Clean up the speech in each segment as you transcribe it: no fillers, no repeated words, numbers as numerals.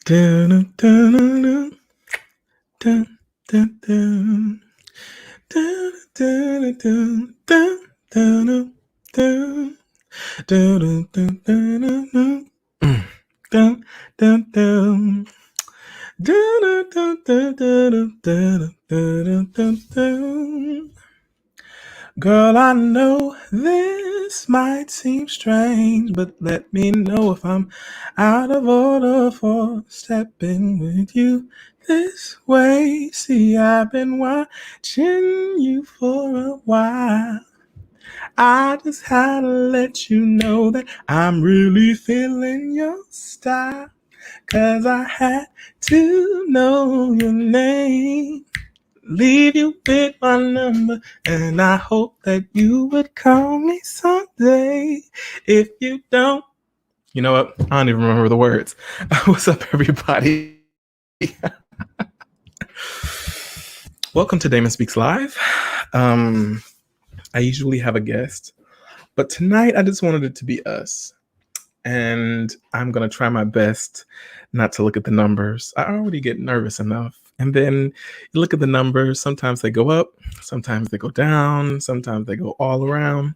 Dun, dun, dun, dun, dun, dun, dun, dun, dun, dun, dun, dun, dun, dun, dun, dun, dun. Dun, dun, dun. Dun, dun, dun, dun, dun, dun, dun, dun, dun. Girl, I know this might seem strange, but let me know if I'm out of order for stepping with you this way. See, I've been watching you for a while. I just had to let you know that I'm really feeling your style. 'Cause I had to know your name. Leave you with my number, and I hope that you would call me someday. If you don't, you know what? I don't even remember the words. What's up, everybody? Welcome to Damon Speaks Live. I usually have a guest, but tonight I just wanted it to be us. And I'm going to try my best not to look at the numbers. I already get nervous enough. And then you look at the numbers, sometimes they go up, sometimes they go down, sometimes they go all around.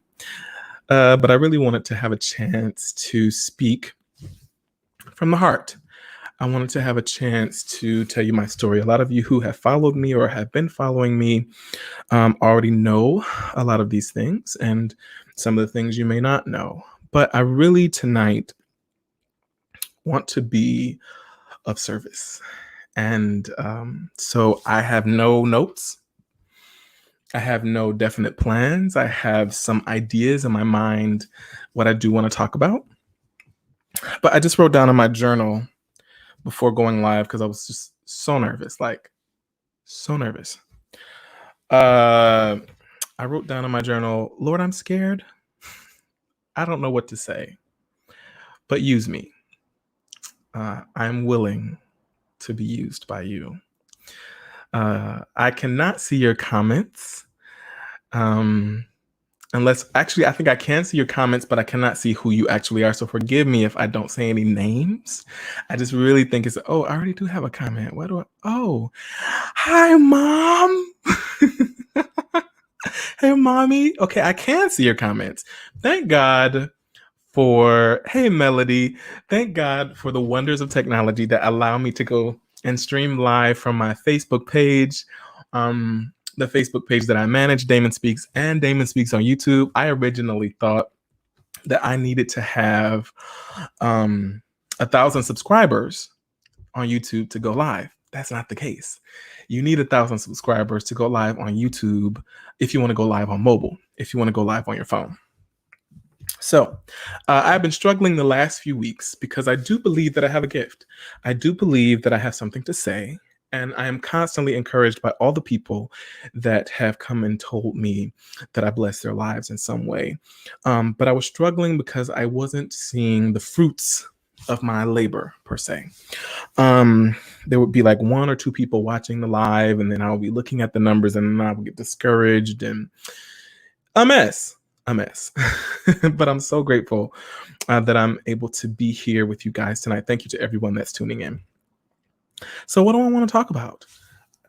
But I really wanted to have a chance to speak from the heart. I wanted to have a chance to tell you my story. A lot of you who have followed me or have been following me already know a lot of these things, and some of the things you may not know. But I really tonight want to be of service. And so I have no notes. I have no definite plans. I have some ideas in my mind what I do want to talk about. But I just wrote down in my journal before going live because I was just so nervous, so nervous. I wrote down in my journal, Lord, I'm scared. I don't know what to say, but use me. I'm willing to be used by you. I cannot see your comments. Unless, actually, I think I can see your comments, but I cannot see who you actually are. So forgive me if I don't say any names. I just really think it's, oh, I already do have a comment. Oh, hi, Mom. Hey, Mommy. Okay, I can see your comments. Thank God for, hey, Melody. Thank God for the wonders of technology that allow me to go and stream live from my Facebook page. The Facebook page that I manage, Damon Speaks, and Damon Speaks on YouTube. I originally thought that I needed to have 1,000 subscribers on YouTube to go live. That's not the case. You need 1,000 subscribers to go live on YouTube if you want to go live on mobile, if you want to go live on your phone. So I've been struggling the last few weeks because I do believe that I have a gift. I do believe that I have something to say. And I am constantly encouraged by all the people that have come and told me that I bless their lives in some way. But I was struggling because I wasn't seeing the fruits of my labor, per se. There would be like one or two people watching the live, and then I'll be looking at the numbers and I would get discouraged and a mess. But I'm so grateful that I'm able to be here with you guys tonight. Thank you to everyone that's tuning in. So what do I want to talk about?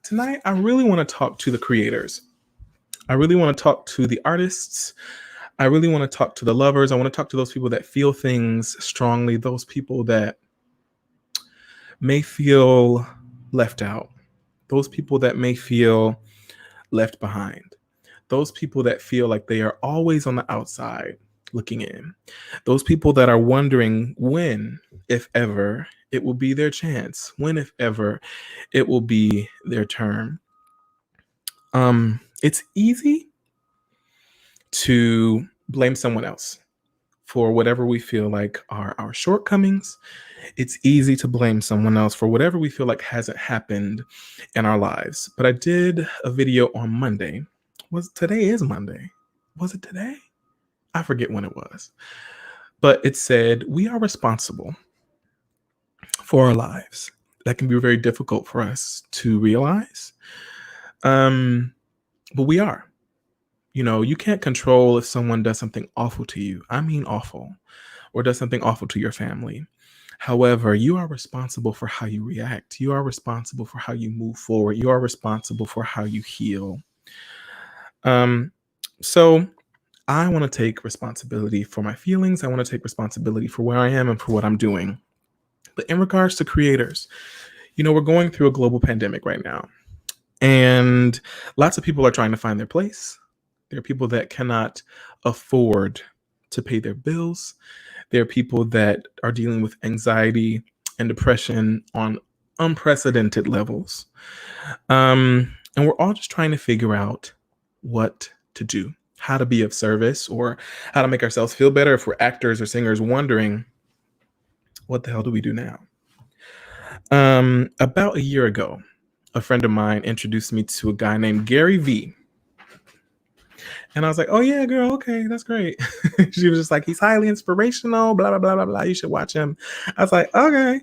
Tonight, I really want to talk to the creators. I really want to talk to the artists. I really want to talk to the lovers. I want to talk to those people that feel things strongly, those people that may feel left out, those people that may feel left behind, those people that feel like they are always on the outside looking in, those people that are wondering when, if ever, it will be their chance, when, if ever, it will be their turn. It's easy to blame someone else for whatever we feel like are our shortcomings. It's easy to blame someone else for whatever we feel like hasn't happened in our lives. But I did a video on Monday. Today is Monday. Was it today? I forget when it was. But it said, we are responsible for our lives. That can be very difficult for us to realize. But we are. You know, you can't control if someone does something awful to you. I mean awful. Or does something awful to your family. However, you are responsible for how you react. You are responsible for how you move forward. You are responsible for how you heal. So I want to take responsibility for my feelings. I want to take responsibility for where I am and for what I'm doing. But in regards to creators, we're going through a global pandemic right now. And lots of people are trying to find their place. There are people that cannot afford to pay their bills. There are people that are dealing with anxiety and depression on unprecedented levels. And we're all just trying to figure out what to do, how to be of service, or how to make ourselves feel better if we're actors or singers wondering, what the hell do we do now? About a year ago, a friend of mine introduced me to a guy named Gary Vee. And I was like, oh, yeah, girl. Okay, that's great. She was just like, he's highly inspirational, blah, blah, blah, blah, blah. You should watch him. I was like, okay.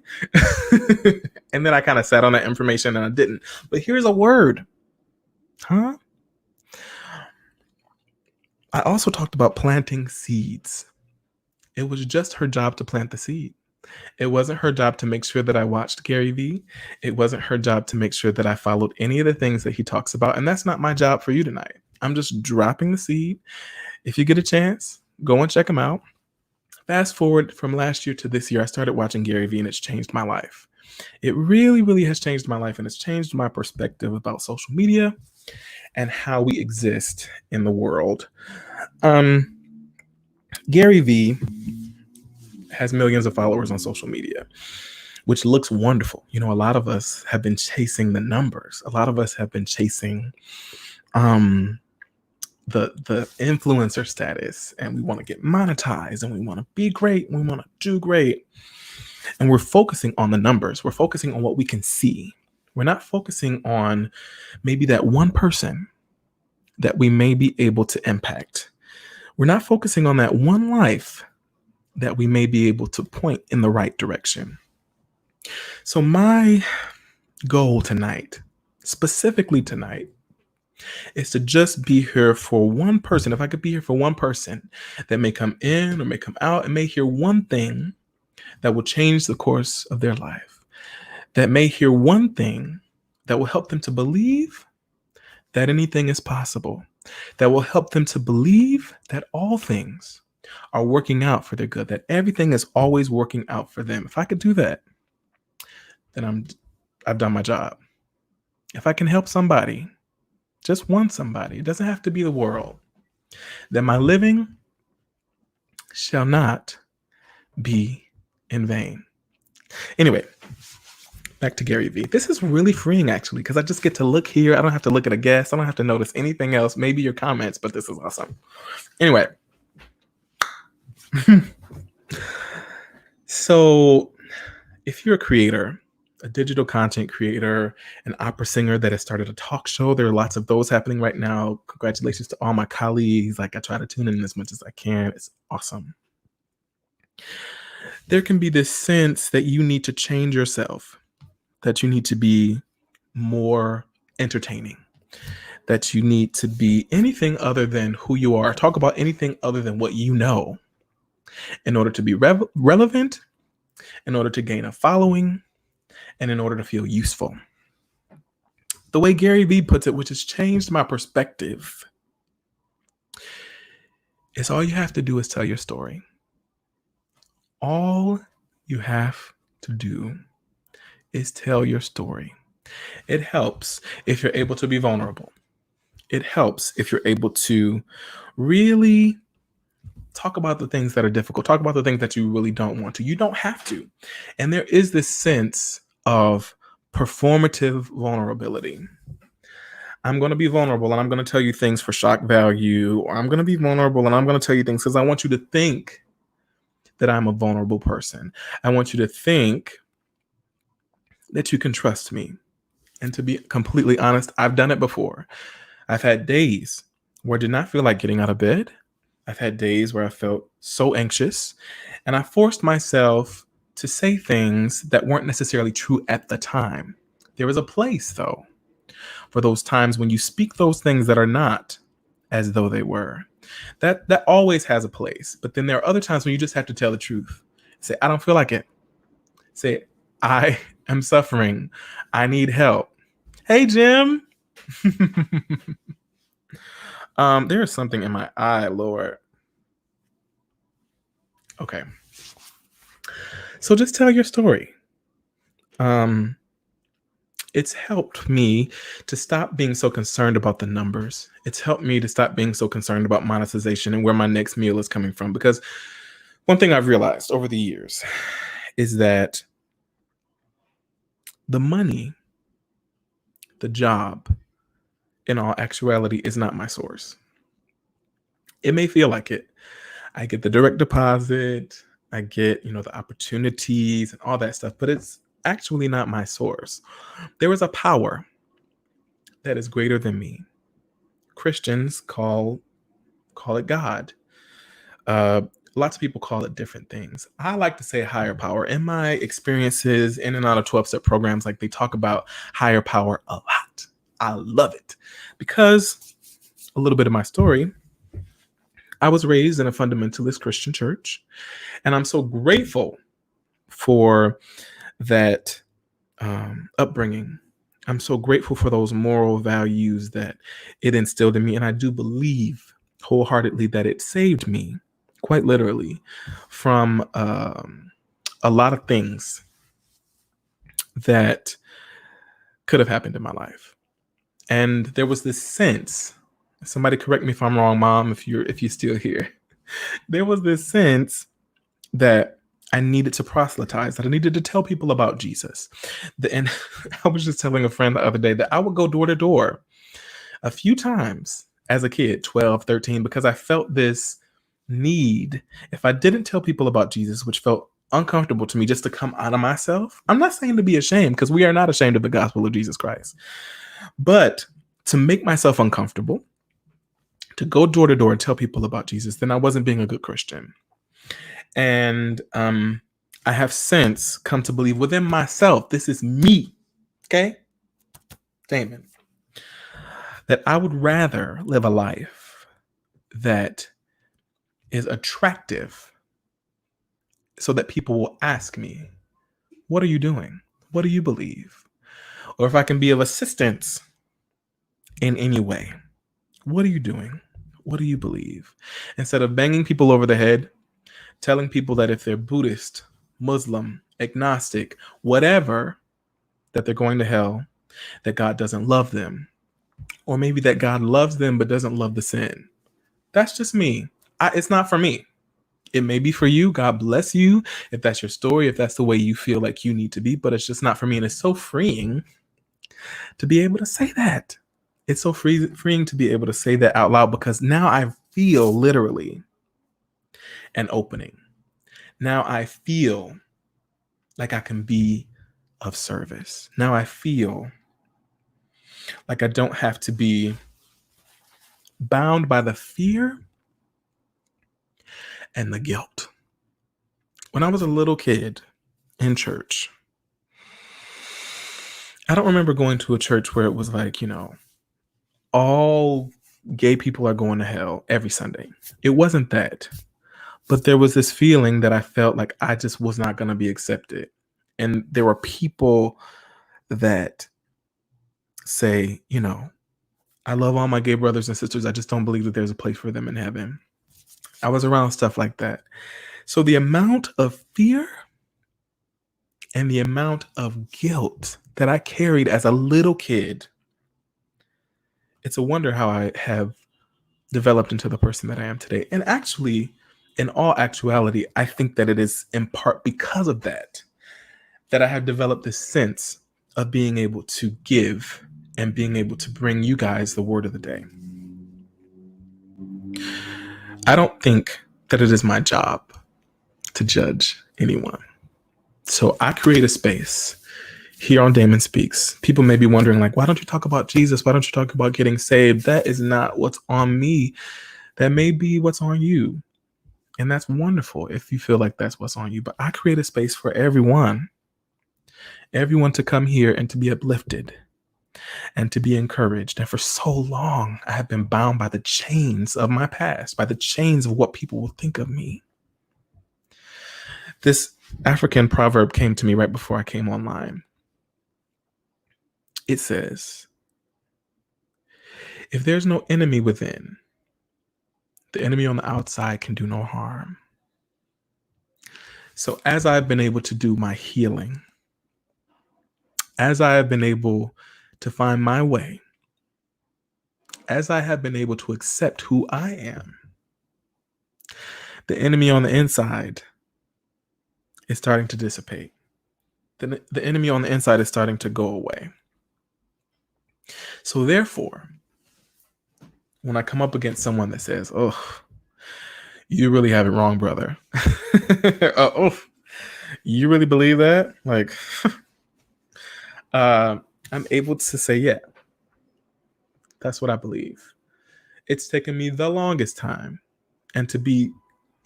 And then I kind of sat on that information and I didn't. But here's a word. Huh? I also talked about planting seeds. It was just her job to plant the seed. It wasn't her job to make sure that I watched Gary Vee. It wasn't her job to make sure that I followed any of the things that he talks about. And that's not my job for you tonight. I'm just dropping the seed. If you get a chance, go and check him out. Fast forward from last year to this year, I started watching Gary Vee and it's changed my life. It really, really has changed my life, and it's changed my perspective about social media and how we exist in the world. Gary Vee has millions of followers on social media, which looks wonderful. A lot of us have been chasing the numbers. A lot of us have been chasing the influencer status, and we want to get monetized, and we want to be great, and we want to do great. And we're focusing on the numbers. We're focusing on what we can see. We're not focusing on maybe that one person that we may be able to impact. We're not focusing on that one life that we may be able to point in the right direction. So my goal tonight, specifically tonight, is to just be here for one person. If I could be here for one person that may come in or may come out and may hear one thing that will change the course of their life, that may hear one thing that will help them to believe that anything is possible, that will help them to believe that all things are working out for their good, that everything is always working out for them. If I could do that, then I've done my job. If I can help somebody, just one somebody, it doesn't have to be the world, then my living shall not be in vain. Anyway, back to Gary Vee. This is really freeing, actually, because I just get to look here. I don't have to look at a guest. I don't have to notice anything else, maybe your comments, but this is awesome. Anyway. So if you're a creator, a digital content creator, an opera singer that has started a talk show, there are lots of those happening right now. Congratulations to all my colleagues. I try to tune in as much as I can. It's awesome. There can be this sense that you need to change yourself, that you need to be more entertaining, that you need to be anything other than who you are. Talk about anything other than what you know in order to be relevant, in order to gain a following, and in order to feel useful. The way Gary Vee puts it, which has changed my perspective, is all you have to do is tell your story. All you have to do is tell your story. It helps if you're able to be vulnerable. It helps if you're able to really talk about the things that are difficult, talk about the things that you really don't want to. You don't have to. And there is this sense of performative vulnerability. I'm going to be vulnerable and I'm going to tell you things for shock value, or I'm going to be vulnerable and I'm going to tell you things because I want you to think that I'm a vulnerable person. I want you to think that you can trust me. And to be completely honest, I've done it before. I've had days where I did not feel like getting out of bed. I've had days where I felt so anxious, and I forced myself to say things that weren't necessarily true at the time. There is a place, though, for those times when you speak those things that are not as though they were. That always has a place. But then there are other times when you just have to tell the truth. Say, I don't feel like it. Say, I am suffering. I need help. Hey, Jim. There is something in my eye, Lord. Okay. So just tell your story. It's helped me to stop being so concerned about the numbers. It's helped me to stop being so concerned about monetization and where my next meal is coming from. Because one thing I've realized over the years is that the money, the job, in all actuality, is not my source. It may feel like it. I get the direct deposit, I get, the opportunities and all that stuff, but it's actually not my source. There is a power that is greater than me. Christians call it God. Lots of people call it different things. I like to say higher power. In my experiences in and out of 12-step programs, like they talk about higher power a lot. I love it because a little bit of my story, I was raised in a fundamentalist Christian church, and I'm so grateful for that upbringing. I'm so grateful for those moral values that it instilled in me, and I do believe wholeheartedly that it saved me, quite literally, from a lot of things that could have happened in my life. And there was this sense, somebody correct me if I'm wrong, Mom, if you're still here. There was this sense that I needed to proselytize, that I needed to tell people about Jesus. And I was just telling a friend the other day that I would go door to door a few times as a kid, 12, 13, because I felt this need. If I didn't tell people about Jesus, which felt uncomfortable to me, just to come out of myself. I'm not saying to be ashamed, because we are not ashamed of the gospel of Jesus Christ. But to make myself uncomfortable, to go door to door and tell people about Jesus, then I wasn't being a good Christian. And I have since come to believe within myself, this is me, okay, Damon, that I would rather live a life that is attractive so that people will ask me, what are you doing? What do you believe? Or if I can be of assistance in any way, what are you doing? What do you believe? Instead of banging people over the head, telling people that if they're Buddhist, Muslim, agnostic, whatever, that they're going to hell, that God doesn't love them, or maybe that God loves them but doesn't love the sin. That's just me. It's not for me. It may be for you. God bless you if that's your story, if that's the way you feel like you need to be, but it's just not for me. And it's so freeing to be able to say that. It's so freeing to be able to say that out loud, because now I feel literally an opening. Now I feel like I can be of service. Now I feel like I don't have to be bound by the fear and the guilt. When I was a little kid in church, I don't remember going to a church where it was like, all gay people are going to hell every Sunday. It wasn't that. But there was this feeling that I felt like I just was not going to be accepted. And there were people that say, I love all my gay brothers and sisters. I just don't believe that there's a place for them in heaven. I was around stuff like that. So the amount of fear and the amount of guilt that I carried as a little kid, it's a wonder how I have developed into the person that I am today. And actually, in all actuality, I think that it is in part because of that I have developed this sense of being able to give and being able to bring you guys the word of the day. I don't think that it is my job to judge anyone. So I create a space here on Damon Speaks. People may be wondering, like, why don't you talk about Jesus? Why don't you talk about getting saved? That is not what's on me. That may be what's on you. And that's wonderful if you feel like that's what's on you. But I create a space for everyone to come here and to be uplifted and to be encouraged. And for so long, I have been bound by the chains of my past, by the chains of what people will think of me. This African proverb came to me right before I came online. It says, if there's no enemy within, the enemy on the outside can do no harm. So as I've been able to do my healing, as I have been able to find my way, as I have been able to accept who I am, the enemy on the inside is starting to dissipate. The enemy on the inside is starting to go away. So therefore, when I come up against someone that says, oh, you really have it wrong, brother. Oh, you really believe that? Like, I'm able to say, yeah, that's what I believe. It's taken me the longest time. And to be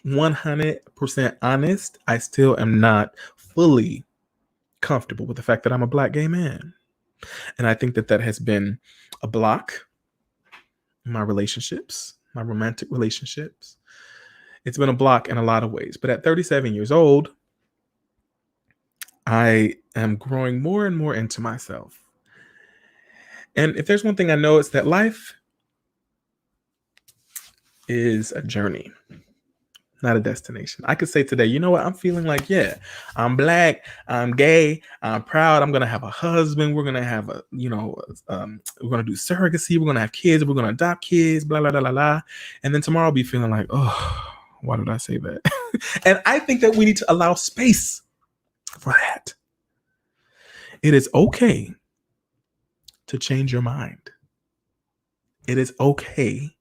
100% honest, I still am not fully comfortable with the fact that I'm a Black gay man. And I think that that has been a block in my relationships, my romantic relationships. It's been a block in a lot of ways. But at 37 years old, I am growing more and more into myself. And if there's one thing I know, it's that life is a journey, not a destination. I could say today, you know what? I'm feeling like, yeah, I'm Black, I'm gay, I'm proud. I'm going to have a husband. We're going to have we're going to do surrogacy. We're going to have kids. We're going to adopt kids, blah, blah, blah, blah, blah. And then tomorrow I'll be feeling like, oh, why did I say that? And I think that we need to allow space for that. It is okay to change your mind. It is okay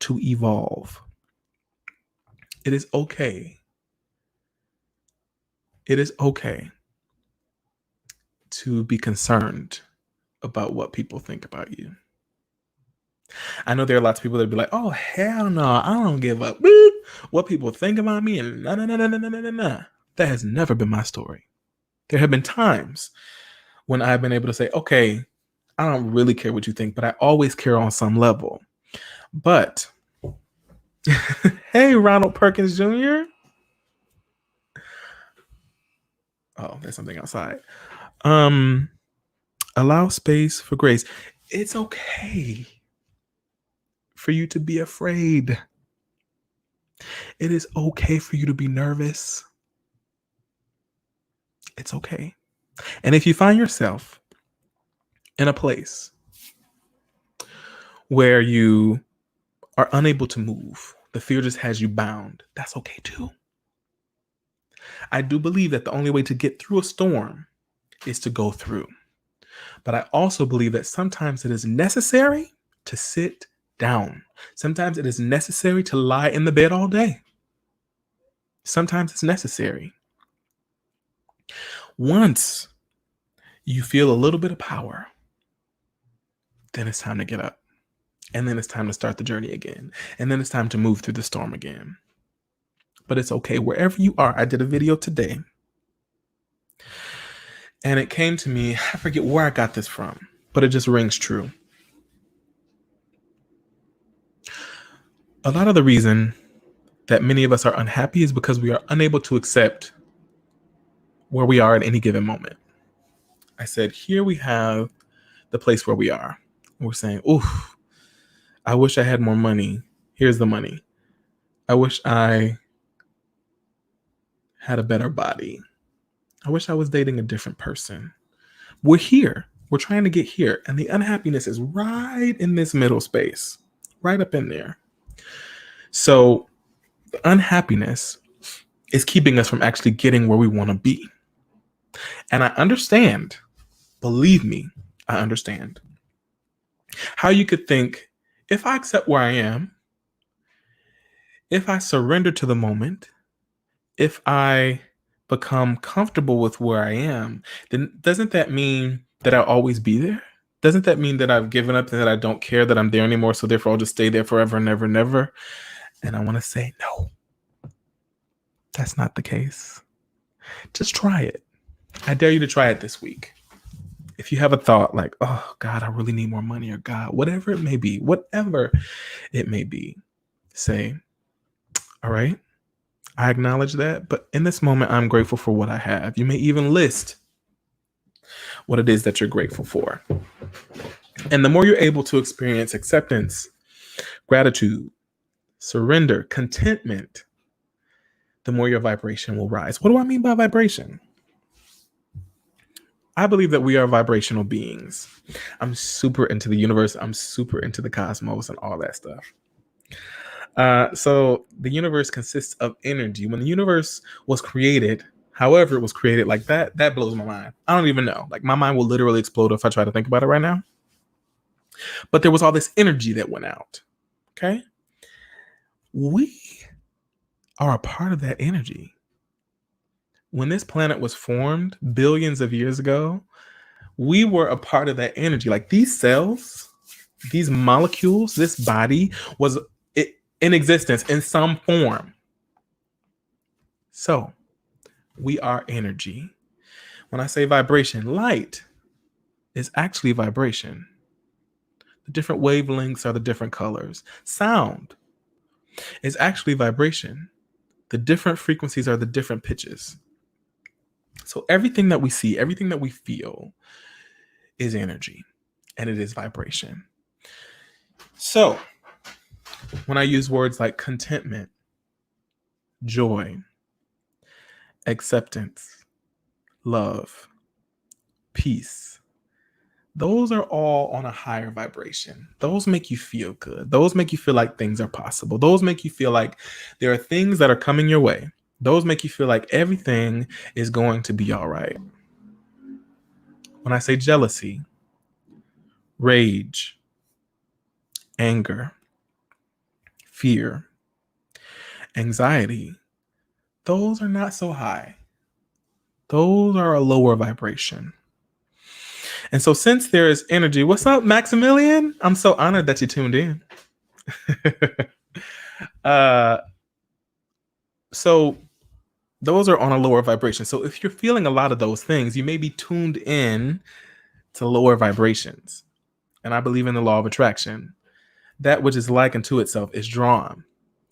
to evolve. It is okay. It is okay to be concerned about what people think about you. I know there are lots of people that be like, oh, hell no, I don't give up. Boop. What people think about me and no. That has never been my story. There have been times when I've been able to say, okay, I don't really care what you think, but I always care on some level. But, hey, Ronald Perkins Jr. Oh, there's something outside. Allow space for grace. It's okay for you to be afraid. It is okay for you to be nervous. It's okay. And if you find yourself in a place where you are unable to move, the fear just has you bound, that's okay too. I do believe that the only way to get through a storm is to go through. But I also believe that sometimes it is necessary to sit down. Sometimes it is necessary to lie in the bed all day. Sometimes it's necessary. Once you feel a little bit of power, then it's time to get up. And then it's time to start the journey again. And then it's time to move through the storm again. But it's okay. Wherever you are, I did a video today. And it came to me, I forget where I got this from, but it just rings true. A lot of the reason that many of us are unhappy is because we are unable to accept where we are at any given moment. I said, here we have the place where we are. We're saying, oof, I wish I had more money. Here's the money. I wish I had a better body. I wish I was dating a different person. We're here. We're trying to get here. And the unhappiness is right in this middle space, right up in there. So the unhappiness is keeping us from actually getting where we want to be. And I understand, believe me, I understand how you could think, if I accept where I am, if I surrender to the moment, if I become comfortable with where I am, then doesn't that mean that I'll always be there? Doesn't that mean that I've given up and that I don't care that I'm there anymore, so therefore I'll just stay there forever and never, never? And I want to say, no, that's not the case. Just try it. I dare you to try it this week. If you have a thought like, oh, God, I really need more money, or God, whatever it may be, say, all right, I acknowledge that, but in this moment, I'm grateful for what I have. You may even list what it is that you're grateful for. And the more you're able to experience acceptance, gratitude, surrender, contentment, the more your vibration will rise. What do I mean by vibration? I believe that we are vibrational beings. I'm super into the universe. I'm super into the cosmos and all that stuff. So the universe consists of energy. When the universe was created, however it was created, like that blows my mind. I don't even know. Like my mind will literally explode if I try to think about it right now. But there was all this energy that went out. Okay. We are a part of that energy. When this planet was formed billions of years ago, we were a part of that energy. Like these cells, these molecules, this body was in existence in some form. So we are energy. When I say vibration, light is actually vibration. The different wavelengths are the different colors. Sound is actually vibration. The different frequencies are the different pitches. So everything that we see, everything that we feel is energy, and it is vibration. So when I use words like contentment, joy, acceptance, love, peace, those are all on a higher vibration. Those make you feel good. Those make you feel like things are possible. Those make you feel like there are things that are coming your way. Those make you feel like everything is going to be all right. When I say jealousy, rage, anger, fear, anxiety, those are not so high. Those are a lower vibration. And so since there is energy, what's up, Maximilian? I'm so honored that you tuned in. So those are on a lower vibration. So if you're feeling a lot of those things, you may be tuned in to lower vibrations. And I believe in the law of attraction. That which is like unto itself is drawn.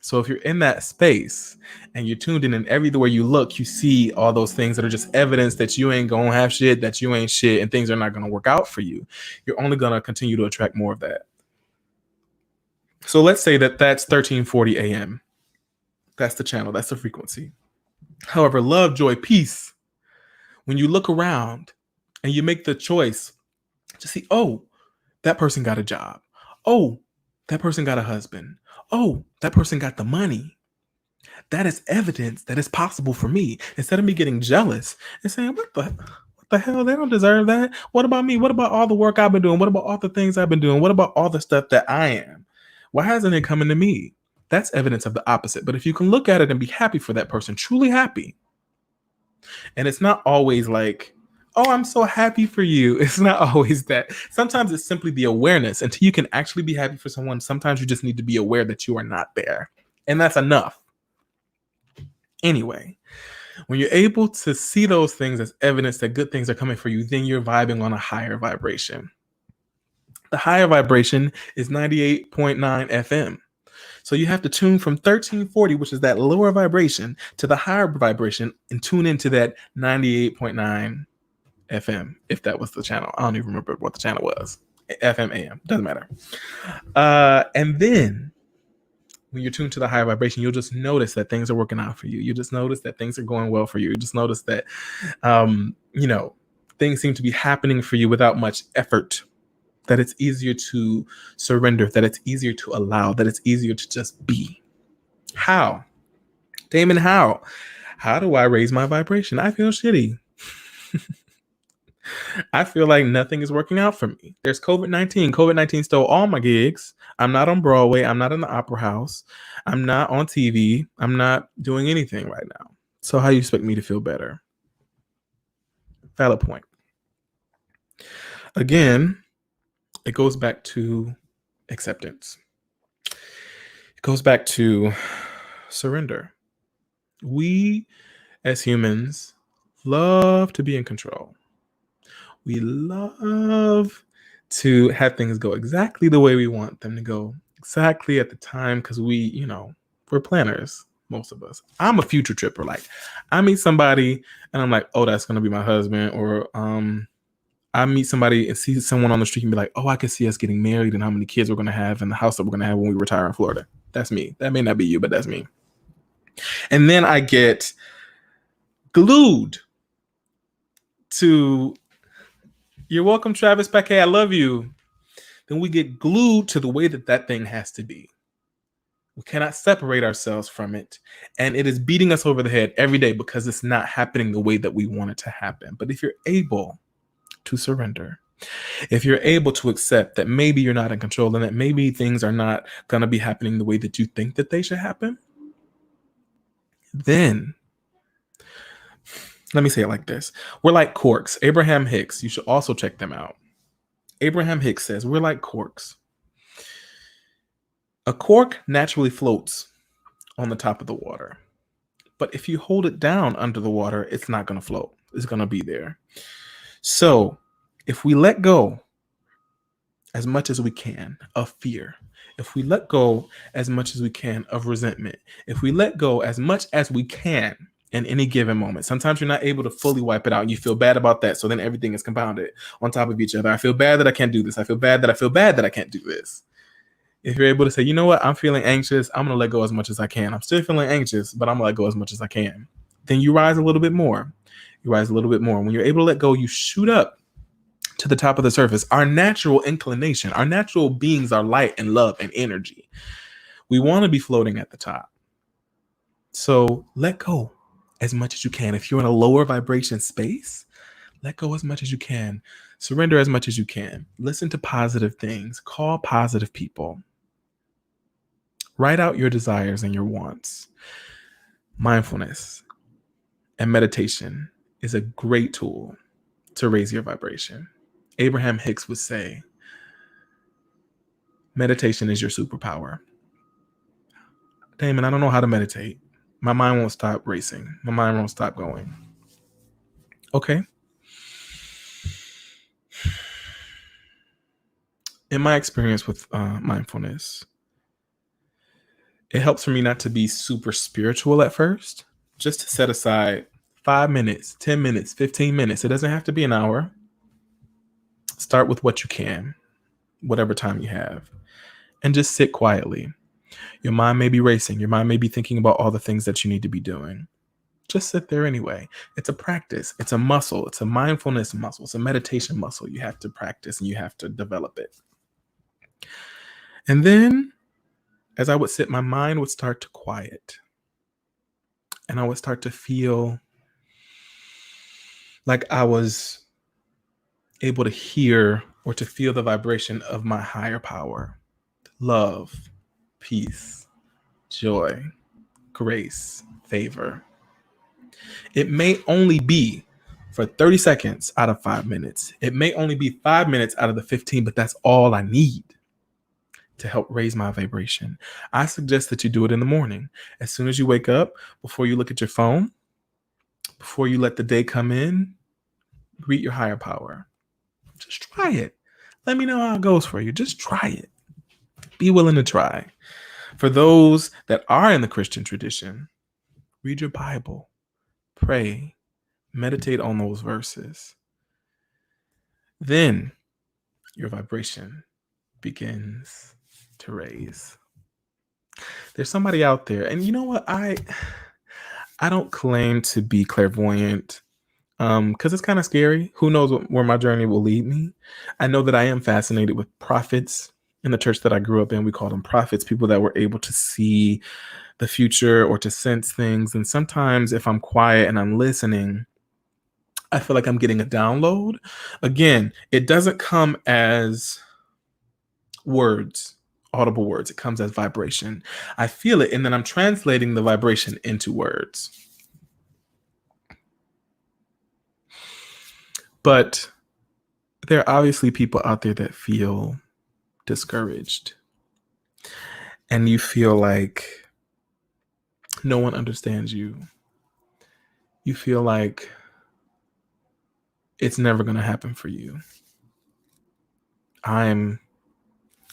So if you're in that space and you're tuned in and everywhere you look, you see all those things that are just evidence that you ain't gonna have shit, that you ain't shit, and things are not gonna work out for you. You're only gonna continue to attract more of that. So let's say that that's 1340 a.m. That's the channel, that's the frequency. However, love, joy, peace, when you look around and you make the choice to see, oh, that person got a job. Oh, that person got a husband. Oh, that person got the money. That is evidence that it's possible for me. Instead of me getting jealous and saying, what the hell? They don't deserve that. What about me? What about all the work I've been doing? What about all the things I've been doing? What about all the stuff that I am? Why hasn't it coming to me? That's evidence of the opposite. But if you can look at it and be happy for that person, truly happy, and it's not always like, oh, I'm so happy for you. It's not always that. Sometimes it's simply the awareness. Until you can actually be happy for someone, sometimes you just need to be aware that you are not there. And that's enough. Anyway, when you're able to see those things as evidence that good things are coming for you, then you're vibing on a higher vibration. The higher vibration is 98.9 FM. So you have to tune from 1340, which is that lower vibration, to the higher vibration and tune into that 98.9 FM, if that was the channel. I don't even remember what the channel was. FM, AM, doesn't matter. And then when you're tuned to the higher vibration, you'll just notice that things are working out for you. You just notice that things are going well for you. You just notice that, things seem to be happening for you without much effort, that it's easier to surrender, that it's easier to allow, that it's easier to just be. How? Damon, how? How do I raise my vibration? I feel shitty. I feel like nothing is working out for me. There's COVID-19. COVID-19 stole all my gigs. I'm not on Broadway. I'm not in the opera house. I'm not on TV. I'm not doing anything right now. So how do you expect me to feel better? Valid point. Again, it goes back to acceptance. It goes back to surrender. We, as humans, love to be in control. We love to have things go exactly the way we want them to go, exactly at the time, because we're planners. Most of us. I'm a future tripper. Like, I meet somebody and I'm like, oh, that's gonna be my husband. Or I meet somebody and see someone on the street and be like, oh, I can see us getting married and how many kids we're gonna have and the house that we're gonna have when we retire in Florida. That's me. That may not be you, but that's me. And then I get glued to, you're welcome, Travis Paquet. I love you. Then we get glued to the way that that thing has to be. We cannot separate ourselves from it. And it is beating us over the head every day because it's not happening the way that we want it to happen. But if you're able to surrender, if you're able to accept that maybe you're not in control and that maybe things are not going to be happening the way that you think that they should happen, then let me say it like this. We're like corks. Abraham Hicks, you should also check them out. Abraham Hicks says, we're like corks. A cork naturally floats on the top of the water. But if you hold it down under the water, it's not going to float. It's going to be there. So if we let go as much as we can of fear, if we let go as much as we can of resentment, if we let go as much as we can in any given moment, sometimes you're not able to fully wipe it out and you feel bad about that. So then everything is compounded on top of each other. I feel bad that I can't do this. I feel bad that I can't do this. If you're able to say, you know what, I'm feeling anxious, I'm going to let go as much as I can. I'm still feeling anxious, but I'm going to let go as much as I can. Then you rise a little bit more. You rise a little bit more. When you're able to let go, you shoot up to the top of the surface. Our natural inclination, our natural beings are light and love and energy. We want to be floating at the top. So let go as much as you can. If you're in a lower vibration space, let go as much as you can. Surrender as much as you can. Listen to positive things. Call positive people. Write out your desires and your wants. Mindfulness and meditation is a great tool to raise your vibration. Abraham Hicks would say, meditation is your superpower. Damon, I don't know how to meditate. My mind won't stop racing. My mind won't stop going. Okay. In my experience with mindfulness, it helps for me not to be super spiritual at first, just to set aside 5 minutes, 10 minutes, 15 minutes. It doesn't have to be an hour. Start with what you can, whatever time you have, and just sit quietly. Your mind may be racing. Your mind may be thinking about all the things that you need to be doing. Just sit there anyway. It's a practice. It's a muscle. It's a mindfulness muscle. It's a meditation muscle. You have to practice and you have to develop it. And then as I would sit, my mind would start to quiet. And I would start to feel like I was able to hear or to feel the vibration of my higher power. Love, peace, joy, grace, favor. It may only be for 30 seconds out of 5 minutes. It may only be 5 minutes out of the 15, but that's all I need to help raise my vibration. I suggest that you do it in the morning. As soon as you wake up, before you look at your phone, before you let the day come in, greet your higher power. Just try it. Let me know how it goes for you. Just try it. Be willing to try. For those that are in the Christian tradition, read your Bible, pray, meditate on those verses. Then your vibration begins to raise. There's somebody out there, and you know what? I don't claim to be clairvoyant because it's kind of scary. Who knows where my journey will lead me? I know that I am fascinated with prophets. In the church that I grew up in, we called them prophets, people that were able to see the future or to sense things. And sometimes if I'm quiet and I'm listening, I feel like I'm getting a download. Again, it doesn't come as words, audible words. It comes as vibration. I feel it, and then I'm translating the vibration into words. But there are obviously people out there that feel discouraged. And you feel like no one understands you. You feel like it's never going to happen for you. I'm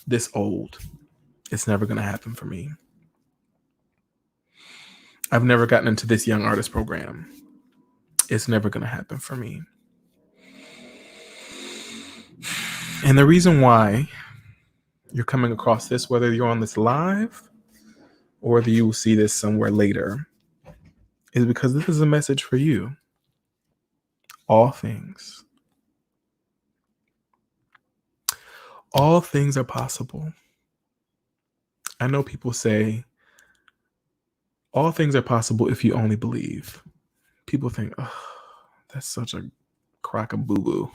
this old. It's never going to happen for me. I've never gotten into this young artist program. It's never going to happen for me. And the reason why you're coming across this, whether you're on this live or whether you will see this somewhere later, is because this is a message for you. All things are possible. I know people say all things are possible if you only believe. People think, oh, that's such a crock of boo-boo.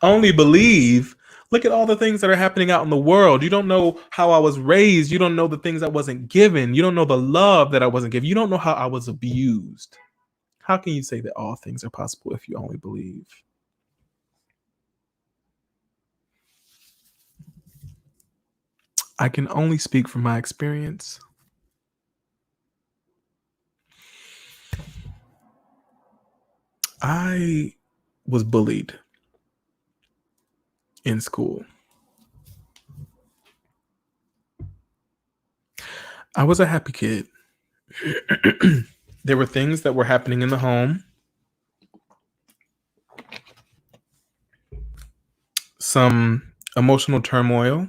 Only believe. Look at all the things that are happening out in the world. You don't know how I was raised. You don't know the things I wasn't given. You don't know the love that I wasn't given. You don't know how I was abused. How can you say that all things are possible if you only believe? I can only speak from my experience. I was bullied in school. I was a happy kid. There were things that were happening in the home. Some emotional turmoil.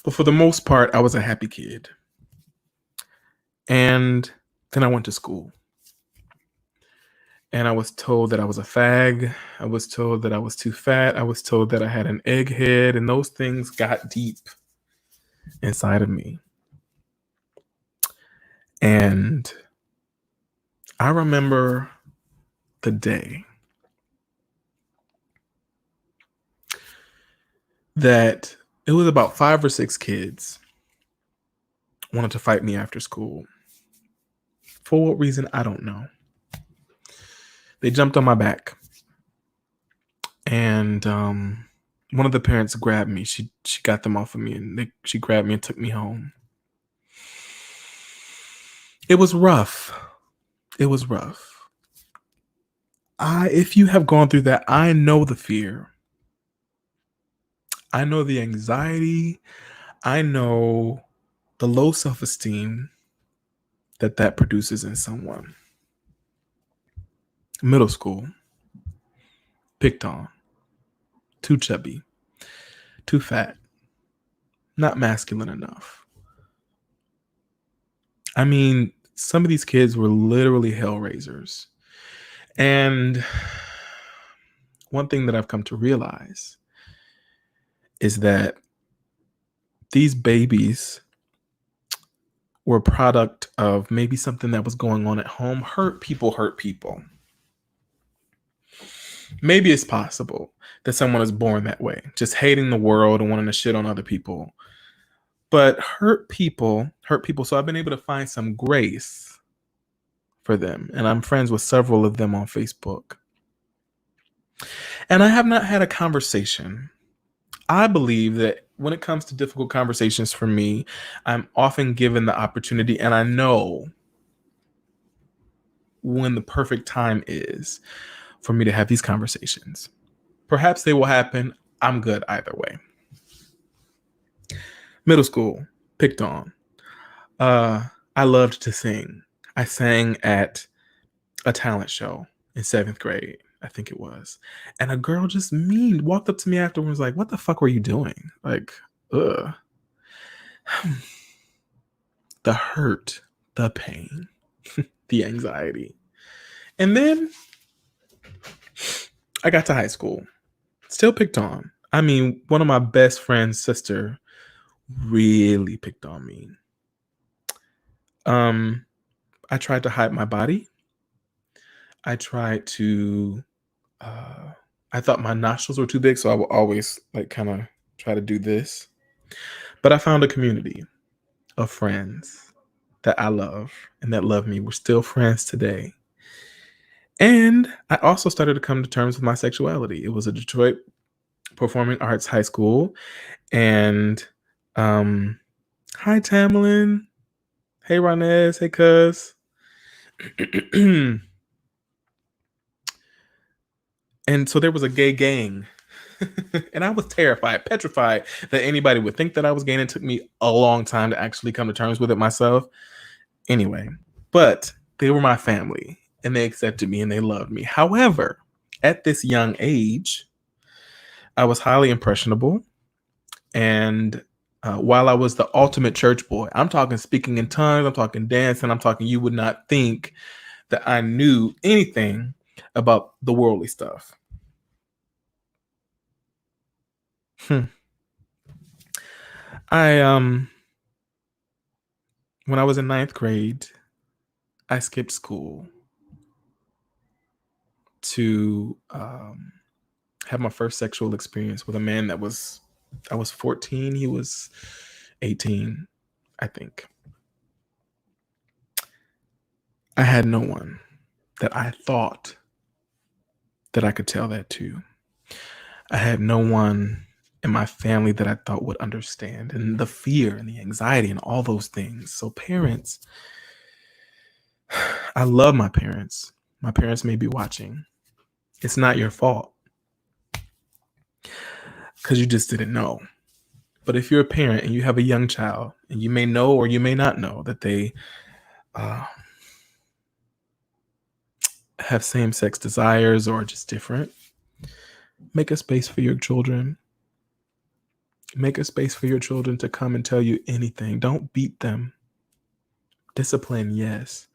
But for the most part, I was a happy kid. And then I went to school. And I was told that I was a fag. I was told that I was too fat. I was told that I had an egghead. And those things got deep inside of me. And I remember the day that it was about 5 or 6 kids wanted to fight me after school. For what reason, I don't know. They jumped on my back. And one of the parents grabbed me. She got them off of me, and she grabbed me and took me home. It was rough. It was rough. If you have gone through that, I know the fear. I know the anxiety. I know the low self-esteem that produces in someone. Middle school. Picked on. Too chubby. Too fat. Not masculine enough. I mean, some of these kids were literally hellraisers. And one thing that I've come to realize is that these babies were a product of maybe something that was going on at home. Hurt people. Maybe it's possible that someone is born that way, just hating the world and wanting to shit on other people. But hurt people. So I've been able to find some grace for them. And I'm friends with several of them on Facebook. And I have not had a conversation. I believe that when it comes to difficult conversations for me, I'm often given the opportunity, and I know when the perfect time is for me to have these conversations. Perhaps they will happen. I'm good either way. Middle school, picked on. I loved to sing. I sang at a talent show in 7th grade, I think it was. And a girl just walked up to me afterwards, was like, what the fuck were you doing? Like, ugh. The hurt, the pain, the anxiety. And then I got to high school. Still picked on. I mean, one of my best friend's sister really picked on me. I tried to hide my body. I tried to I thought my nostrils were too big, so I would always like kind of try to do this. But I found a community of friends that I love and that love me. We're still friends today. And I also started to come to terms with my sexuality. It was a Detroit performing arts high school. And hi, Tamlin. Hey, Ronez. Hey, cuz. And so there was a gay gang And I was terrified, petrified that anybody would think that I was gay. It took me a long time to actually come to terms with it myself. Anyway, but they were my family and they accepted me and they loved me. However, at this young age, I was highly impressionable. And while I was the ultimate church boy, I'm talking speaking in tongues, I'm talking dancing, I'm talking, you would not think that I knew anything about the worldly stuff. I when I was in ninth grade, I skipped school to have my first sexual experience with a man that was, I was 14, he was 18, I think. I had no one that I thought that I could tell that to. I had no one in my family that I thought would understand, and the fear and the anxiety and all those things. So parents, I love my parents. My parents may be watching. It's not your fault because you just didn't know. But if you're a parent and you have a young child, and you may know or you may not know that they have same-sex desires or just different, make a space for your children. Make a space for your children to come and tell you anything. Don't beat them. Discipline, yes.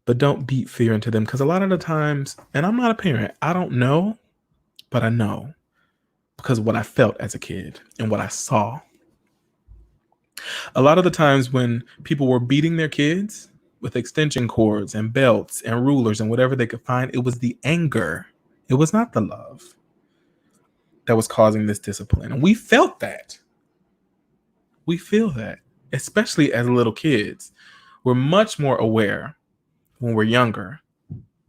But don't beat fear into them, because a lot of the times, and I'm not a parent, I don't know, but I know because of what I felt as a kid and what I saw. A lot of the times when people were beating their kids with extension cords and belts and rulers and whatever they could find, it was the anger. It was not the love that was causing this discipline. And we felt that. We feel that, especially as little kids. We're much more aware when we're younger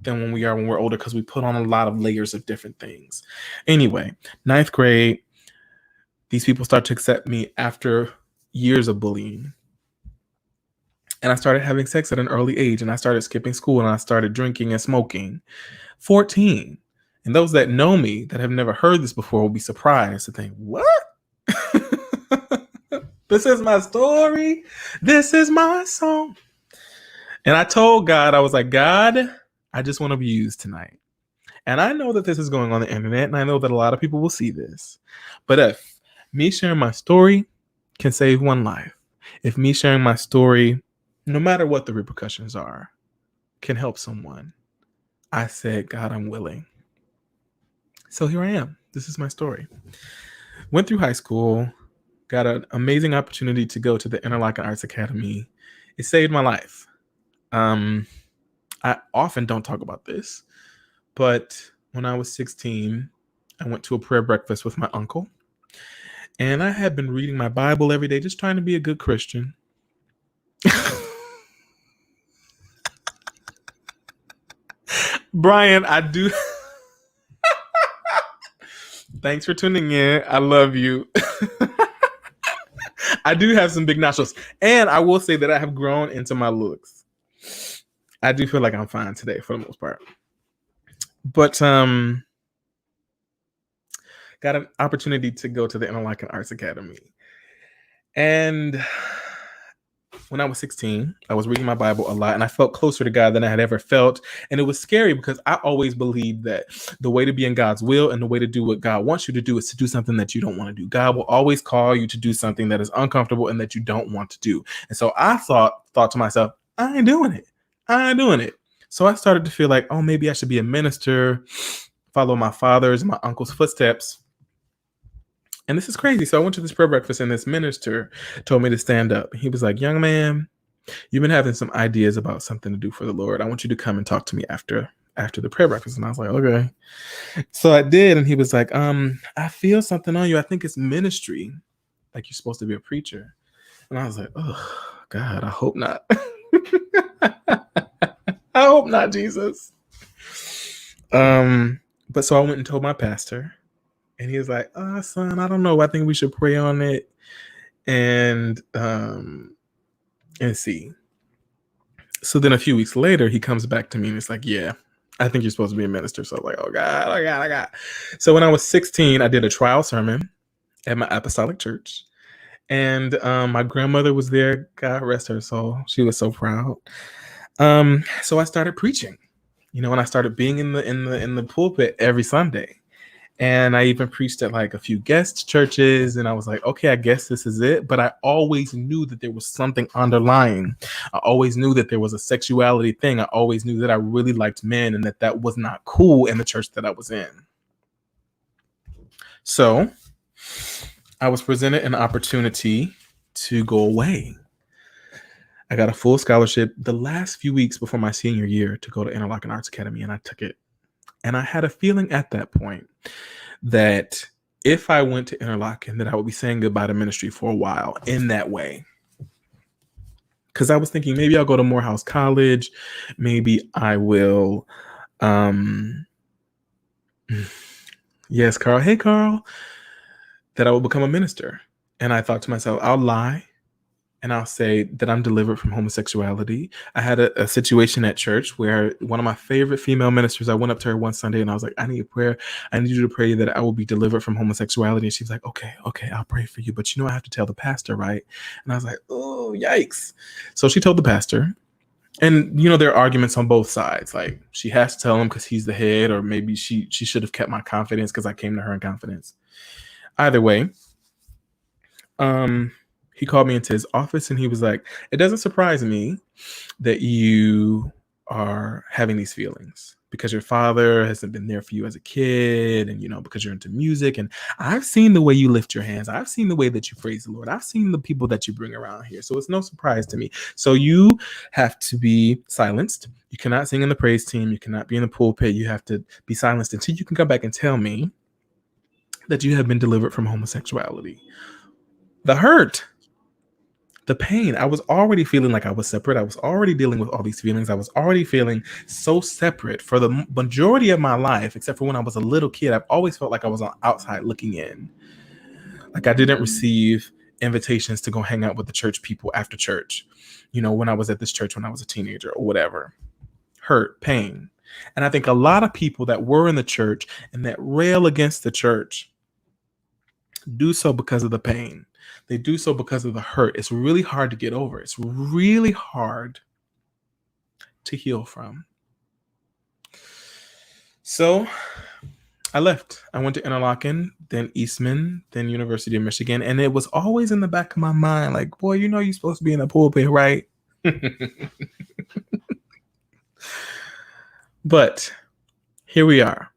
than when we are when we're older, because we put on a lot of layers of different things. Anyway, ninth grade, these people start to accept me after years of bullying. And I started having sex at an early age, and I started skipping school, and I started drinking and smoking. 14. And those that know me that have never heard this before will be surprised to think, what? This is my story. This is my song. And I told God, I was like, God, I just want to be used tonight. And I know that this is going on the internet, and I know that a lot of people will see this. But if me sharing my story can save one life, if me sharing my story, no matter what the repercussions are, can help someone, I said, God, I'm willing. So here I am. This is my story. Went through high school, got an amazing opportunity to go to the Interlochen Arts Academy. It saved my life. I often don't talk about this, but when I was 16, I went to a prayer breakfast with my uncle. And I had been reading my Bible every day, just trying to be a good Christian. Brian, I do. Thanks for tuning in. I love you. I do have some big nostrils. And I will say that I have grown into my looks. I do feel like I'm fine today for the most part. But got an opportunity to go to the Interlochen Arts Academy. And when I was 16, I was reading my Bible a lot, and I felt closer to God than I had ever felt. And it was scary because I always believed that the way to be in God's will and the way to do what God wants you to do is to do something that you don't want to do. God will always call you to do something that is uncomfortable and that you don't want to do. And so I thought to myself, I ain't doing it. I ain't doing it. So I started to feel like, oh, maybe I should be a minister, follow my father's and my uncle's footsteps. And this is crazy. So I went to this prayer breakfast, and this minister told me to stand up. He was like, young man, you've been having some ideas about something to do for the Lord. I want you to come and talk to me after the prayer breakfast. And I was like, okay. So I did. And he was like, I feel something on you. I think it's ministry. Like you're supposed to be a preacher. And I was like, oh, God, I hope not. I hope not, Jesus. But so I went and told my pastor. And he was like, oh, son, I don't know. I think we should pray on it and see. So then a few weeks later, he comes back to me and it's like, yeah, I think you're supposed to be a minister. So I was like, oh God, oh God, oh God. So when I was 16, I did a trial sermon at my apostolic church. And my grandmother was there. God rest her soul. She was so proud. So I started preaching, and I started being in the pulpit every Sunday. And I even preached at like a few guest churches, and I was like, okay, I guess this is it. But I always knew that there was something underlying. I always knew that there was a sexuality thing. I always knew that I really liked men and that was not cool in the church that I was in. So I was presented an opportunity to go away. I got a full scholarship the last few weeks before my senior year to go to Interlochen Arts Academy, and I took it. And I had a feeling at that point that if I went to Interlochen, that I would be saying goodbye to ministry for a while in that way. Because I was thinking maybe I'll go to Morehouse College. Maybe I will. Yes, Carl. Hey, Carl. That I will become a minister. And I thought to myself, I'll lie. And I'll say that I'm delivered from homosexuality. I had a situation at church where one of my favorite female ministers, I went up to her one Sunday and I was like, I need a prayer. I need you to pray that I will be delivered from homosexuality. And she's like, okay, I'll pray for you. But I have to tell the pastor, right? And I was like, oh, yikes. So she told the pastor. And, there are arguments on both sides. Like, she has to tell him because he's the head, or maybe she should have kept my confidence because I came to her in confidence. Either way, he called me into his office and he was like, it doesn't surprise me that you are having these feelings because your father hasn't been there for you as a kid, and because you're into music, and I've seen the way you lift your hands. I've seen the way that you praise the Lord. I've seen the people that you bring around here. So it's no surprise to me. So you have to be silenced. You cannot sing in the praise team. You cannot be in the pulpit. You have to be silenced until you can come back and tell me that you have been delivered from homosexuality. The hurt, the pain. I was already feeling like I was separate. I was already dealing with all these feelings. I was already feeling so separate for the majority of my life, except for when I was a little kid. I've always felt like I was on outside looking in. Like I didn't receive invitations to go hang out with the church people after church, when I was at this church when I was a teenager or whatever. Hurt, pain. And I think a lot of people that were in the church and that rail against the church do so because of the pain. They do so because of the hurt. It's really hard to get over. It's really hard to heal from. So I left. I went to Interlochen, then Eastman, then University of Michigan. And it was always in the back of my mind, like, boy, you're supposed to be in the pulpit, right? But here we are.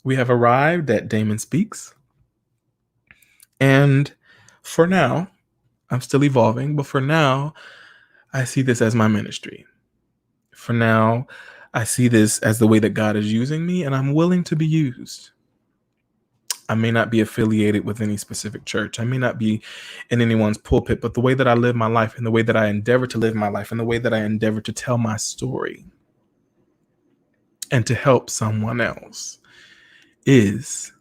We have arrived at Damon Speaks. And for now, I'm still evolving, but for now, I see this as my ministry. For now, I see this as the way that God is using me, and I'm willing to be used. I may not be affiliated with any specific church. I may not be in anyone's pulpit, but the way that I live my life and the way that I endeavor to live my life and the way that I endeavor to tell my story and to help someone else is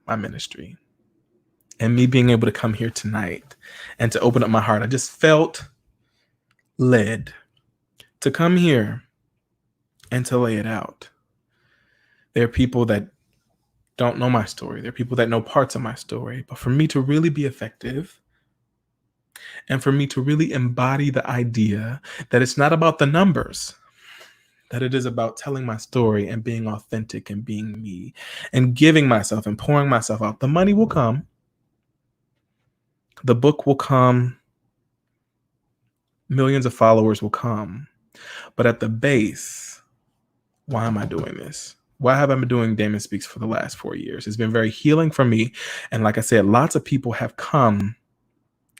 my ministry. And me being able to come here tonight and to open up my heart, I just felt led to come here and to lay it out. There are people that don't know my story. There are people that know parts of my story. But for me to really be effective and for me to really embody the idea that it's not about the numbers, that it is about telling my story and being authentic and being me and giving myself and pouring myself out. The money will come. The book will come. Millions of followers will come. But at the base, why am I doing this? Why have I been doing Damon Speaks for the last 4 years? It's been very healing for me. And like I said, lots of people have come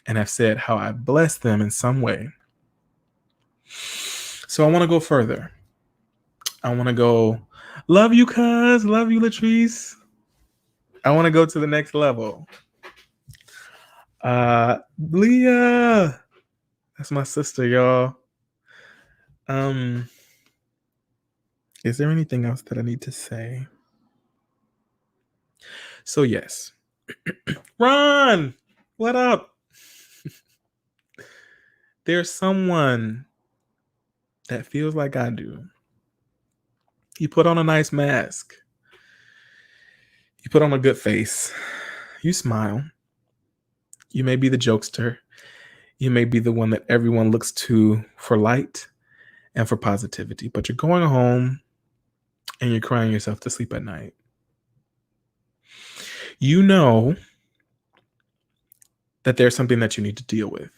and have said how I blessed them in some way. So I want to go further. I want to go, love you, cuz, love you, Latrice. I want to go to the next level. Leah, that's my sister, y'all. Is there anything else that I need to say? So yes. Ron, what up? There's someone that feels like I do, You put on a nice mask. You put on a good face. You smile. You may be the jokester. You may be the one that everyone looks to for light and for positivity, but you're going home and you're crying yourself to sleep at night. You know that there's something that you need to deal with.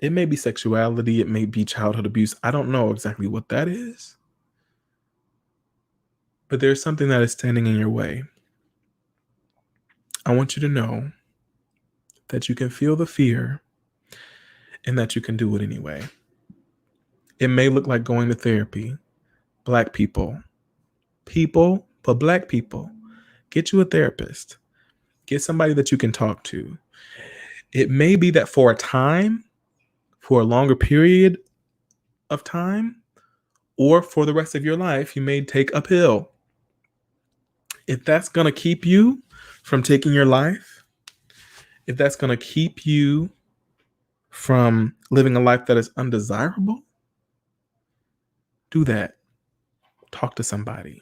It may be sexuality, it may be childhood abuse. I don't know exactly what that is, but there's something that is standing in your way. I want you to know that you can feel the fear and that you can do it anyway. It may look like going to therapy. Black people, but Black people, get you a therapist. Get somebody that you can talk to. It may be that for a time, for a longer period of time, or for the rest of your life, you may take a pill. If that's going to keep you from taking your life, if that's going to keep you from living a life that is undesirable, do that. Talk to somebody.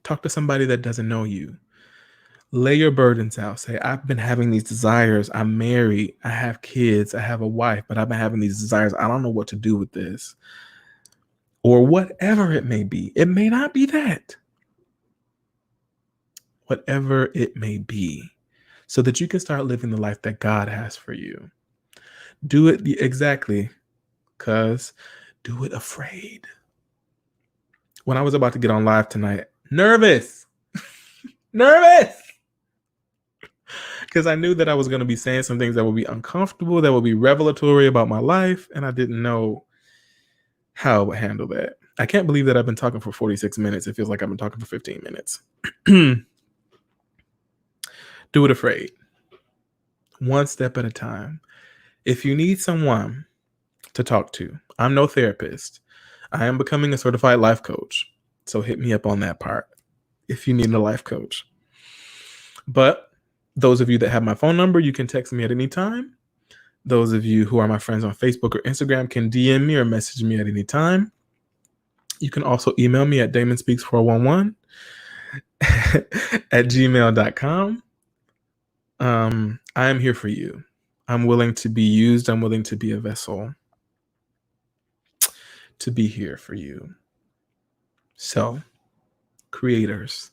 Talk to somebody that doesn't know you. Lay your burdens out. Say, I've been having these desires. I'm married. I have kids. I have a wife, but I've been having these desires. I don't know what to do with this. Or whatever it may be. It may not be that. Whatever it may be. So that you can start living the life that God has for you. Do it exactly, because do it afraid. When I was about to get on live tonight, nervous, because I knew that I was going to be saying some things that would be uncomfortable, that would be revelatory about my life, and I didn't know how I would handle that. I can't believe that I've been talking for 46 minutes. It feels like I've been talking for 15 minutes. Do it afraid. One step at a time. If you need someone to talk to, I'm no therapist. I am becoming a certified life coach. So hit me up on that part if you need a life coach. But those of you that have my phone number, you can text me at any time. Those of you who are my friends on Facebook or Instagram can DM me or message me at any time. You can also email me at damonspeaks411 at gmail.com. I am here for you. I'm willing to be used. I'm willing to be a vessel to be here for you. So, creators,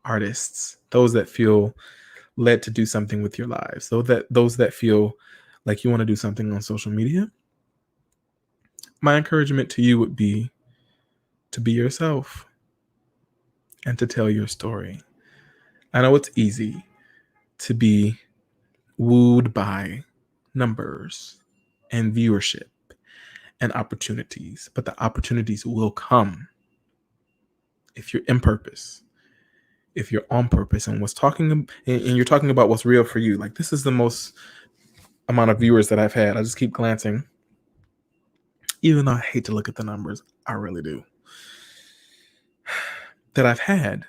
artists, those that feel led to do something with your lives, those that feel like you want to do something on social media, my encouragement to you would be to be yourself and to tell your story. I know it's easy to be wooed by numbers and viewership and opportunities, but the opportunities will come if you're in purpose, if you're on purpose, and you're talking about what's real for you. Like, this is the most amount of viewers that I've had. I just keep glancing, even though I hate to look at the numbers. I really do. That I've had.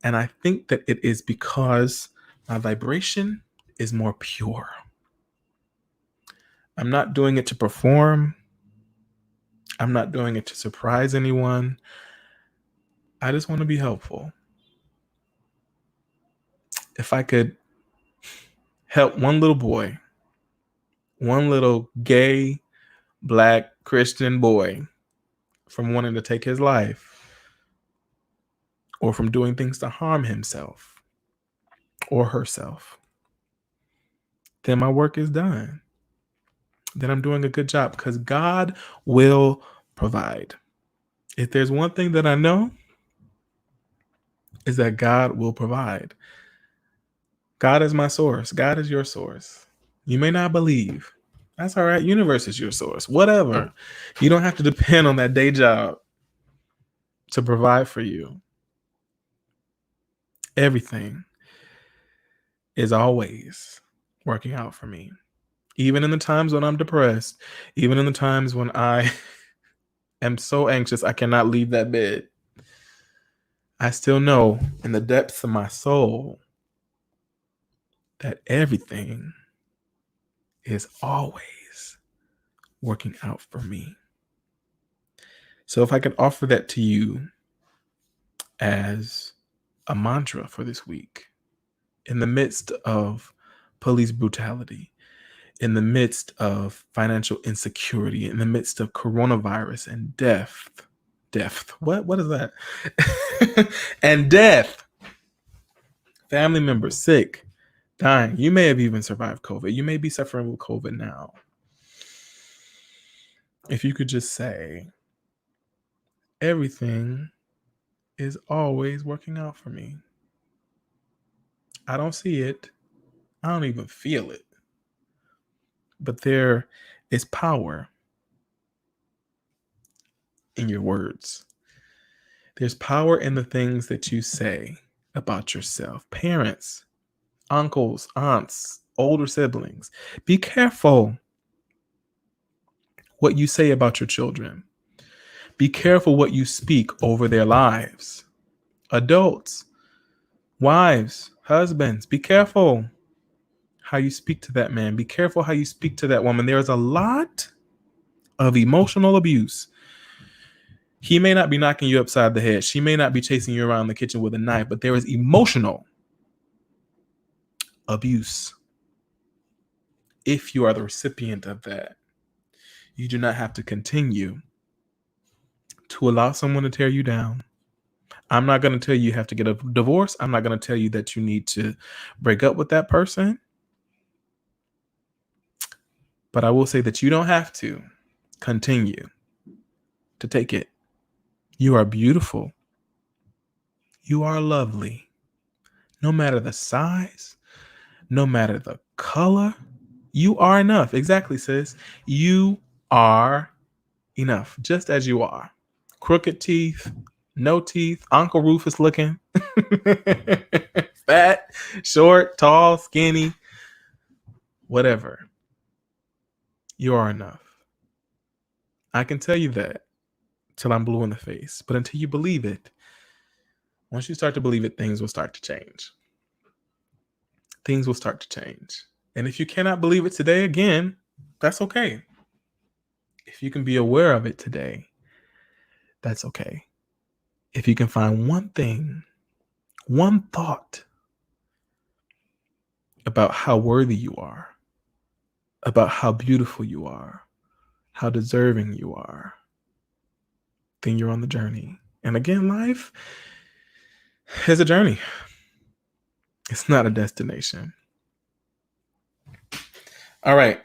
And I think that it is because my vibration is more pure. I'm not doing it to perform. I'm not doing it to surprise anyone. I just want to be helpful. If I could help one little boy, one little gay, Black, Christian boy from wanting to take his life, or from doing things to harm himself or herself, then my work is done. Then I'm doing a good job, because God will provide. If there's one thing that I know, is that God will provide. God is my source. God is your source. You may not believe. That's all right. Universe is your source. Whatever. You don't have to depend on that day job to provide for you. Everything is always working out for me. Even in the times when I'm depressed, even in the times when I am so anxious I cannot leave that bed, I still know in the depths of my soul that everything is always working out for me. So if I could offer that to you as a mantra for this week, in the midst of police brutality, in the midst of financial insecurity, in the midst of coronavirus and death, what is that? And death, family members sick, dying. You may have even survived COVID. You may be suffering with COVID now. If you could just say, everything is always working out for me. I don't see it. I don't even feel it. But there is power in your words. There's power in the things that you say about yourself. Parents, uncles, aunts, older siblings, be careful what you say about your children. Be careful what you speak over their lives. Adults, wives, husbands, be careful how you speak to that man. Be careful how you speak to that woman. There's a lot of emotional abuse. He may not be knocking you upside the head. She may not be chasing you around the kitchen with a knife, but there is emotional abuse. If you are the recipient of that, you do not have to continue to allow someone to tear you down. I'm not going to tell you have to get a divorce. I'm not going to tell you that you need to break up with that person. But I will say that you don't have to continue to take it. You are beautiful. You are lovely. No matter the size, no matter the color, you are enough. Exactly, sis. You are enough, just as you are. Crooked teeth, no teeth, Uncle Rufus looking, fat, short, tall, skinny, whatever. You are enough. I can tell you that till I'm blue in the face, but until you believe it, once you start to believe it, things will start to change. Things will start to change. And if you cannot believe it today, again, that's okay. If you can be aware of it today, that's okay. If you can find one thing, one thought about how worthy you are, about how beautiful you are, how deserving you are, then you're on the journey. And again, life is a journey. It's not a destination. All right.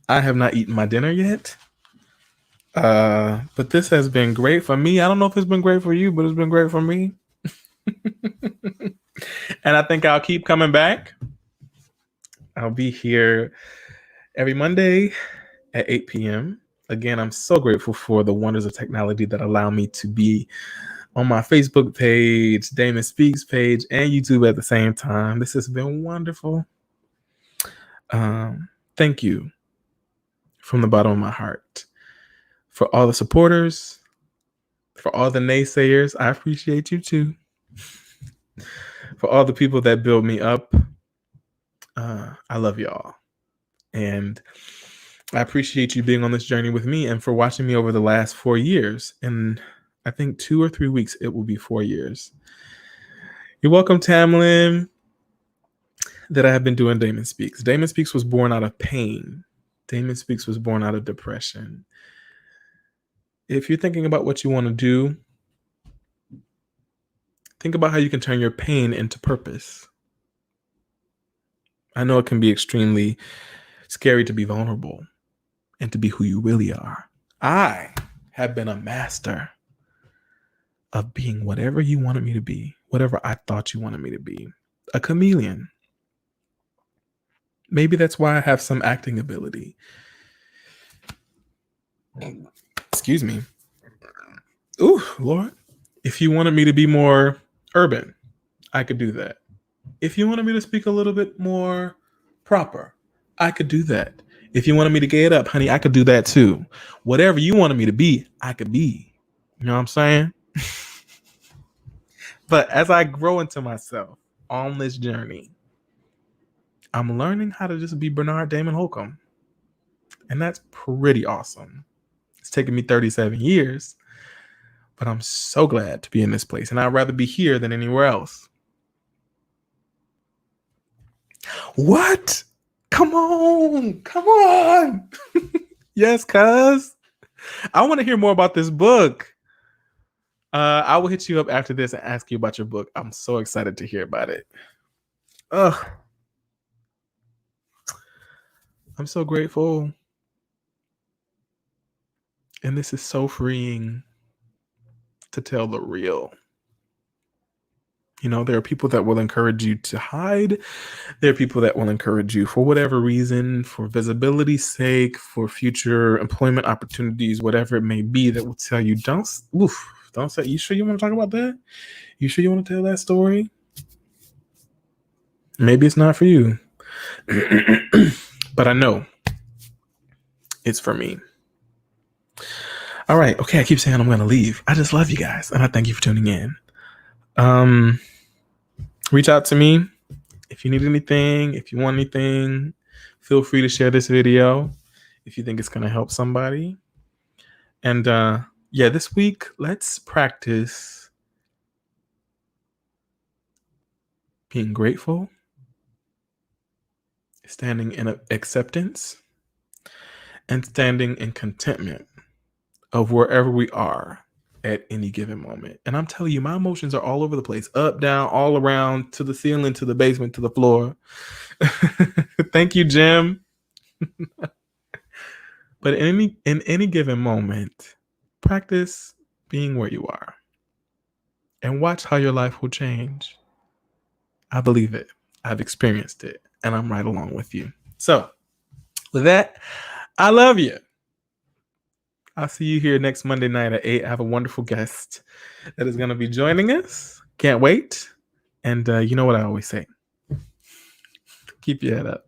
I have not eaten my dinner yet. But this has been great for me. I don't know if it's been great for you, but it's been great for me. And I think I'll keep coming back. I'll be here every Monday at 8 p.m. Again, I'm so grateful for the wonders of technology that allow me to be on my Facebook page, Damon Speaks page, and YouTube at the same time. This has been wonderful. Thank you from the bottom of my heart for all the supporters, for all the naysayers. I appreciate you too. For all the people that build me up, I love y'all. And I appreciate you being on this journey with me and for watching me over the last 4 years. And I think 2 or 3 weeks, it will be 4 years. You're welcome, Tamlin, that I have been doing Damon Speaks. Damon Speaks was born out of pain. Damon Speaks was born out of depression. If you're thinking about what you want to do, think about how you can turn your pain into purpose. I know it can be extremely scary to be vulnerable and to be who you really are. I have been a master of being whatever you wanted me to be, whatever I thought you wanted me to be. A chameleon. Maybe that's why I have some acting ability. Excuse me. Ooh, Lord. If you wanted me to be more urban, I could do that. If you wanted me to speak a little bit more proper, I could do that. If you wanted me to get it up, honey, I could do that too. Whatever you wanted me to be, I could be. You know what I'm saying? But as I grow into myself on this journey, I'm learning how to just be Bernard Damon Holcomb. And that's pretty awesome. taken me 37 years, but I'm so glad to be in this place, and I'd rather be here than anywhere else. What? Come on. Come on. Yes, cuz. I want to hear more about this book. I will hit you up after this and ask you about your book. I'm so excited to hear about it. Ugh. I'm so grateful. And this is so freeing to tell the real. You know, there are people that will encourage you to hide. There are people that will encourage you for whatever reason, for visibility's sake, for future employment opportunities, whatever it may be, that will tell you, don't say, you sure you want to talk about that? You sure you want to tell that story? Maybe it's not for you. But I know it's for me. All right. Okay. I keep saying I'm going to leave. I just love you guys. And I thank you for tuning in. Reach out to me if you need anything, if you want anything. Feel free to share this video if you think it's going to help somebody. And this week, let's practice being grateful, standing in acceptance, and standing in contentment of wherever we are at any given moment. And I'm telling you, my emotions are all over the place, up, down, all around, to the ceiling, to the basement, to the floor. Thank you, Jim. But in any given moment, practice being where you are and watch how your life will change. I believe it. I've experienced it, and I'm right along with you. So with that, I love you. I'll see you here next Monday night at 8. I have a wonderful guest that is going to be joining us. Can't wait. And you know what I always say. Keep your head up.